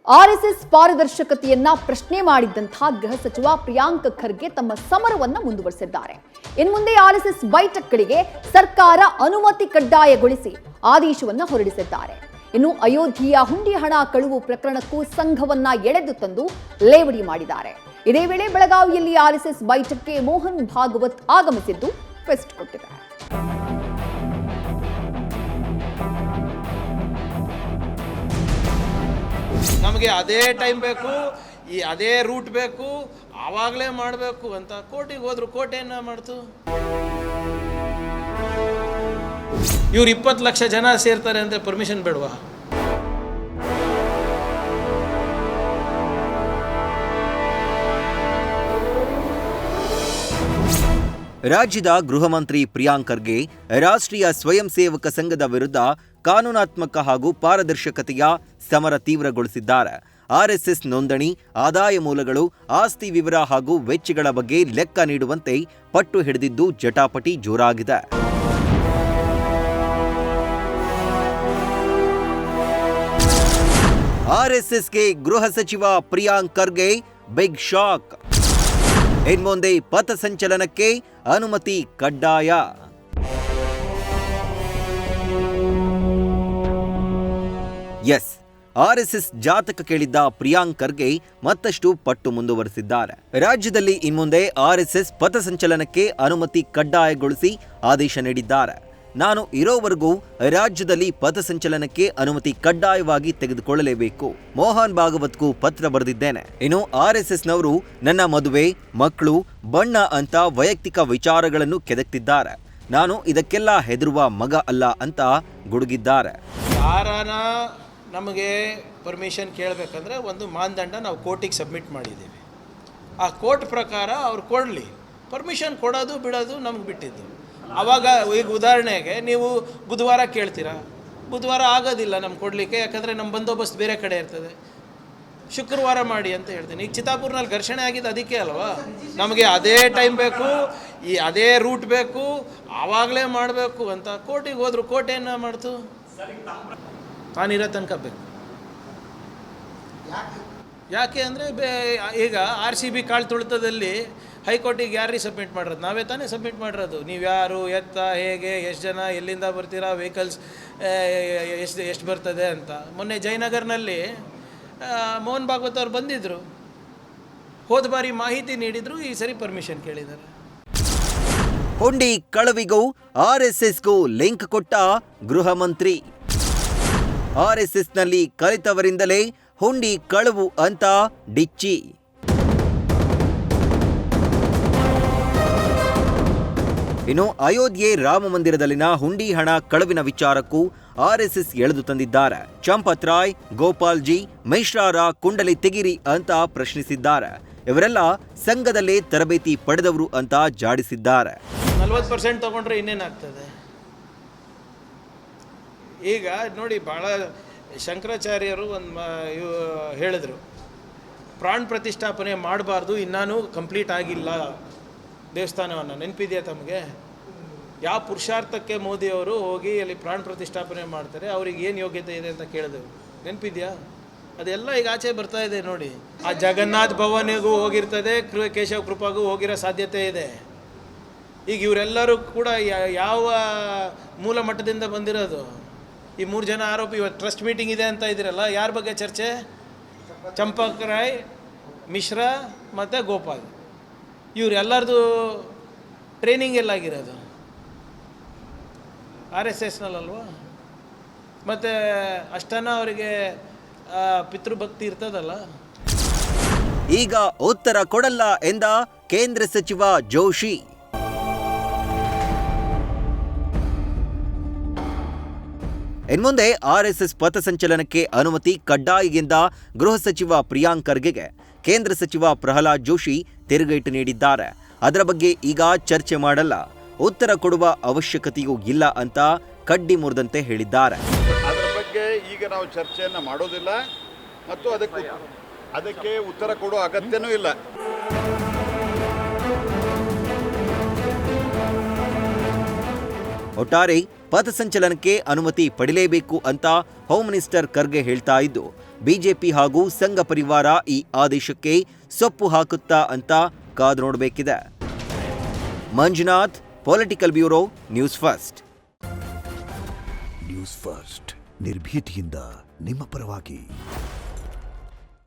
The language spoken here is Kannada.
ಆರ್ಎಸ್ಎಸ್ ಪಾರದರ್ಶಕತೆಯನ್ನ ಪ್ರಶ್ನೆ ಮಾಡಿದ್ದಂತಹ ಗೃಹ ಸಚಿವ ಪ್ರಿಯಾಂಕ್ ಖರ್ಗೆ ತಮ್ಮ ಸಮರವನ್ನ ಮುಂದುವರೆಸಿದ್ದಾರೆ. ಇನ್ನು ಮುಂದೆ ಆರ್ಎಸ್ಎಸ್ ಬೈಠಕ್ಗಳಿಗೆ ಸರ್ಕಾರ ಅನುಮತಿ ಕಡ್ಡಾಯಗೊಳಿಸಿ ಆದೇಶವನ್ನ ಹೊರಡಿಸಿದ್ದಾರೆ. ಇನ್ನು ಅಯೋಧ್ಯೆಯ ಹುಂಡಿ ಹಣ ಕಳುವು ಪ್ರಕರಣಕ್ಕೂ ಸಂಘವನ್ನ ಎಳೆದು ತಂದು ಲೇವಡಿ ಮಾಡಿದ್ದಾರೆ. ಇದೇ ವೇಳೆ ಬೆಳಗಾವಿಯಲ್ಲಿ ಆರ್ಎಸ್ಎಸ್ ಬೈಠಕ್ಗೆ ಮೋಹನ್ ಭಾಗವತ್ ಆಗಮಿಸಿದ್ದು ಫೆಸ್ಟ್ ಕೊಟ್ಟಿದ್ದಾರೆ. ನಮಗೆ ಅದೇ ಟೈಮ್ ಬೇಕು, ಅದೇ ರೂಟ್ ಬೇಕು, ಆವಾಗಲೇ ಮಾಡಬೇಕು ಅಂತ ಕೋರ್ಟಿಗೆ ಹೋದ್ರು. ಕೋರ್ಟ್ ಏನು ಮಾಡ್ತು? ಇವ್ರು 20 ಲಕ್ಷ ಜನ ಸೇರ್ತಾರೆ ಅಂತ ಪರ್ಮಿಷನ್ ಬೇಡವಾ? ರಾಜ್ಯದ ಗೃಹ ಮಂತ್ರಿ ಪ್ರಿಯಾಂಕ್ ಖರ್ಗೆ ರಾಷ್ಟ್ರೀಯ ಸ್ವಯಂ ಸೇವಕ ಸಂಘದ ವಿರುದ್ಧ ಕಾನೂನಾತ್ಮಕ ಹಾಗೂ ಪಾರದರ್ಶಕತೆಯ ಸಮರ ತೀವ್ರಗೊಳಿಸಿದ್ದಾರೆ. ಆರ್ಎಸ್ಎಸ್ ನೋಂದಣಿ, ಆದಾಯ ಮೂಲಗಳು, ಆಸ್ತಿ ವಿವರ ಹಾಗೂ ವೆಚ್ಚಗಳ ಬಗ್ಗೆ ಲೆಕ್ಕ ನೀಡುವಂತೆ ಪಟ್ಟು ಹಿಡಿದಿದ್ದು ಜಟಾಪಟಿ ಜೋರಾಗಿದೆ. ಆರ್ಎಸ್ಎಸ್ಗೆ ಗೃಹ ಸಚಿವ ಪ್ರಿಯಾಂಕ್ ಖರ್ಗೆ ಬಿಗ್ ಶಾಕ್. ಇನ್ಮುಂದೆ ಪಥಸಂಚಲನಕ್ಕೆ ಅನುಮತಿ ಕಡ್ಡಾಯ. ಎಸ್, ಆರ್ಎಸ್ಎಸ್ ಜಾತಕ ಕೇಳಿದ್ದ ಪ್ರಿಯಾಂಕ್ ಖರ್ಗೆ ಮತ್ತಷ್ಟು ಪಟ್ಟು ಮುಂದುವರೆಸಿದ್ದಾರೆ. ರಾಜ್ಯದಲ್ಲಿ ಇನ್ಮುಂದೆ ಆರ್ಎಸ್ಎಸ್ ಪಥಸಂಚಲನಕ್ಕೆ ಅನುಮತಿ ಕಡ್ಡಾಯಗೊಳಿಸಿ ಆದೇಶ ನೀಡಿದ್ದಾರೆ. ನಾನು ಇರೋವರೆಗೂ ರಾಜ್ಯದಲ್ಲಿ ಪಥಸಂಚಲನಕ್ಕೆ ಅನುಮತಿ ಕಡ್ಡಾಯವಾಗಿ ತೆಗೆದುಕೊಳ್ಳಲೇಬೇಕು. ಮೋಹನ್ ಭಾಗವತ್ಗೂ ಪತ್ರ ಬರೆದಿದ್ದೇನೆ. ಇನ್ನು ಆರ್ಎಸ್ಎಸ್ನವರು ನನ್ನ ಮದುವೆ, ಮಕ್ಕಳು, ಬಣ್ಣ ಅಂತ ವೈಯಕ್ತಿಕ ವಿಚಾರಗಳನ್ನು ಕೆದಕ್ತಿದ್ದಾರೆ. ನಾನು ಇದಕ್ಕೆಲ್ಲ ಹೆದರುವ ಮಗ ಅಲ್ಲ ಅಂತ ಗುಡುಗಿದ್ದಾರೆ. ಯಾರನ ನಮಗೆ ಪರ್ಮಿಷನ್ ಕೇಳಬೇಕಂದ್ರೆ ಒಂದು ಮಾನದಂಡ ನಾವು ಕೋರ್ಟಿಗೆ ಸಬ್ಮಿಟ್ ಮಾಡಿದ್ದೀವಿ. ಆ ಕೋರ್ಟ್ ಪ್ರಕಾರ ಅವ್ರು ಕೊಡಲಿ. ಪರ್ಮಿಷನ್ ಕೊಡೋದು ಬಿಡೋದು ನಮ್ಗೆ ಬಿಟ್ಟಿದ್ದು. ಆವಾಗ ಈಗ ಉದಾಹರಣೆಗೆ ನೀವು ಬುಧವಾರ ಕೇಳ್ತೀರಾ, ಬುಧವಾರ ಆಗೋದಿಲ್ಲ ನಮ್ಗೆ ಕೊಡಲಿಕ್ಕೆ, ಯಾಕಂದರೆ ನಮ್ಮ ಬಂದೋಬಸ್ತ್ ಬೇರೆ ಕಡೆ ಇರ್ತದೆ. ಶುಕ್ರವಾರ ಮಾಡಿ ಅಂತ ಹೇಳ್ತೀನಿ. ಈಗ ಚಿತ್ತಾಪುರ್ನಲ್ಲಿ ಘರ್ಷಣೆ ಆಗಿದ್ದು ಅದಕ್ಕೆ ಅಲ್ವಾ? ನಮಗೆ ಅದೇ ಟೈಮ್ ಬೇಕು, ಅದೇ ರೂಟ್ ಬೇಕು, ಆವಾಗಲೇ ಮಾಡಬೇಕು ಅಂತ ಕೋರ್ಟಿಗೆ ಹೋದ್ರು. ಕೋರ್ಟ್ ಏನು ಮಾಡ್ತು? ತಾನಿರೋ ತನಕ ಬೇಕು. ಯಾಕೆ ಅಂದರೆ ಈಗ RCB ಕಾಳು ತುಳಿತದಲ್ಲಿ ಹೈಕೋರ್ಟಿಗೆ ಯಾರಿಗೆ ಸಬ್ಮಿಟ್ ಮಾಡಿರೋದು? ನಾವೇ ತಾನೇ ಸಬ್ಮಿಟ್ ಮಾಡಿರೋದು. ನೀವು ಯಾರು, ಎತ್ತ, ಹೇಗೆ, ಎಷ್ಟು ಜನ, ಎಲ್ಲಿಂದ ಬರ್ತೀರಾ, ವೆಹಿಕಲ್ಸ್ ಎಷ್ಟು ಬರ್ತದೆ ಅಂತ. ಮೊನ್ನೆ ಜಯನಗರ್ನಲ್ಲಿ ಮೋಹನ್ ಭಾಗವತ್ ಅವ್ರು ಬಂದಿದ್ದರು. ಹೋದ ಬಾರಿ ಮಾಹಿತಿ ನೀಡಿದ್ರು, ಈ ಸರಿ ಪರ್ಮಿಷನ್ ಕೇಳಿದ್ದಾರೆ. ಹುಂಡಿ ಕಳವಿಗೂ ಆರ್ಎಸ್ಎಸ್ಗೂ ಲಿಂಕ್ ಕೊಟ್ಟ ಗೃಹ ಮಂತ್ರಿ. ಆರ್ಎಸ್ಎಸ್ನಲ್ಲಿ ಕಲಿತವರಿಂದಲೇ ಹುಂಡಿ ಕಳವು ಅಂತ ಡಿಚ್ಚಿ. ಇನ್ನು ಅಯೋಧ್ಯೆ ರಾಮ ಮಂದಿರದಲ್ಲಿನ ಹುಂಡಿ ಹಣ ಕಳವಿನ ವಿಚಾರಕ್ಕೂ ಆರ್ಎಸ್ಎಸ್ ಎಳೆದು ತಂದಿದ್ದಾರೆ. ಚಂಪತ್ ರಾಯ್, ಗೋಪಾಲ್ ಜಿ, ಮಿಶ್ರಾರ ಕುಂಡಲಿ ತೆಗಿರಿ ಅಂತ ಪ್ರಶ್ನಿಸಿದ್ದಾರೆ. ಇವರೆಲ್ಲ ಸಂಘದಲ್ಲೇ ತರಬೇತಿ ಪಡೆದವರು ಅಂತ ಜಾಡಿಸಿದ್ದಾರೆ. 40% ತಗೊಂಡ್ರೆ ಇನ್ನೇನಾಗ್ತದೆ? ಈಗ ನೋಡಿ, ಭಾಳ ಶಂಕರಾಚಾರ್ಯರು ಒಂದು ಹೇಳಿದ್ರು, ಪ್ರಾಣ ಪ್ರತಿಷ್ಠಾಪನೆ ಮಾಡಬಾರ್ದು, ಇನ್ನೂ ಕಂಪ್ಲೀಟ್ ಆಗಿಲ್ಲ ದೇವಸ್ಥಾನವನ್ನು. ನೆನಪಿದೆಯಾ ತಮಗೆ? ಯಾವ ಪುರುಷಾರ್ಥಕ್ಕೆ ಮೋದಿಯವರು ಹೋಗಿ ಅಲ್ಲಿ ಪ್ರಾಣ ಪ್ರತಿಷ್ಠಾಪನೆ ಮಾಡ್ತಾರೆ, ಅವ್ರಿಗೆ ಏನು ಯೋಗ್ಯತೆ ಇದೆ ಅಂತ ಕೇಳಿದೆವು. ನೆನಪಿದೆಯಾ? ಅದೆಲ್ಲ ಈಗ ಆಚೆ ಬರ್ತಾ ಇದೆ ನೋಡಿ. ಆ ಜಗನ್ನಾಥ್ ಭವನಿಗೂ ಹೋಗಿರ್ತದೆ, ಕೇಶವ ಕೃಪಾಗೂ ಹೋಗಿರೋ ಸಾಧ್ಯತೆ ಇದೆ. ಈಗ ಇವರೆಲ್ಲರೂ ಕೂಡ ಯಾವ ಮೂಲ ಮಟ್ಟದಿಂದ ಬಂದಿರೋದು? ಈ 3 ಜನ ಆರೋಪಿ. ಇವತ್ತು ಟ್ರಸ್ಟ್ ಮೀಟಿಂಗ್ ಇದೆ ಅಂತ ಇದ್ದೀರಲ್ಲ, ಯಾರ ಬಗ್ಗೆ ಚರ್ಚೆ? ಚಂಪಕ್ ರಾಯ್, ಮಿಶ್ರಾ ಮತ್ತು ಗೋಪಾಲ್. ಇವರೆಲ್ಲರದು ಟ್ರೈನಿಂಗ್ ಎಲ್ಲಾಗಿರೋದು RSSನಲ್ಲಲ್ವಾ? ಮತ್ತು ಅಷ್ಟನ್ನ ಅವರಿಗೆ ಪಿತೃಭಕ್ತಿ ಇರ್ತದಲ್ಲ. ಈಗ ಉತ್ತರ ಕೊಡಲ್ಲ ಎಂದ ಕೇಂದ್ರ ಸಚಿವ ಜೋಶಿ. ಇನ್ಮುಂದೆ ಆರ್ಎಸ್ಎಸ್ ಪಥಸಂಚಲನಕ್ಕೆ ಅನುಮತಿ ಕಡ್ಡಾಯ ಎಂದ ಗೃಹ ಸಚಿವ ಪ್ರಿಯಾಂಕ್ ಖರ್ಗೆಗೆ ಕೇಂದ್ರ ಸಚಿವ ಪ್ರಹ್ಲಾದ್ ಜೋಶಿ ತಿರುಗೇಟು ನೀಡಿದ್ದಾರೆ. ಅದರ ಬಗ್ಗೆ ಈಗ ಚರ್ಚೆ ಮಾಡಲ್ಲ, ಉತ್ತರ ಕೊಡುವ ಅವಶ್ಯಕತೆಯೂ ಇಲ್ಲ ಅಂತ ಕಡ್ಡಿ ಮುರಿದಂತೆ ಹೇಳಿದ್ದಾರೆ. ಅದರ ಬಗ್ಗೆ ಈಗ ನಾವು ಚರ್ಚೆಯನ್ನು ಮಾಡೋದಿಲ್ಲ ಮತ್ತು ಅದಕ್ಕೆ ಉತ್ತರ ಕೊಡುವ ಅಗತ್ಯನೂ ಇಲ್ಲ. ಒಟ್ಟಾರೆ ಪಥಸಂಚಲನಕ್ಕೆ ಅನುಮತಿ ಪಡೆಯಲೇಬೇಕು ಅಂತ ಹೋಮ್ ಮಿನಿಸ್ಟರ್ ಖರ್ಗೆ ಹೇಳ್ತಾ ಇದ್ದು, ಬಿಜೆಪಿ ಹಾಗೂ ಸಂಘ ಪರಿವಾರ ಈ ಆದೇಶಕ್ಕೆ ಸೊಪ್ಪು ಹಾಕುತ್ತಾ ಅಂತ ಕಾದು ನೋಡಬೇಕಿದೆ. Manjunath, political bureau, news first. News first ನಿರ್ಭೀತಿಯಿಂದ ನಿಮ್ಮ ಪರವಾಗಿ.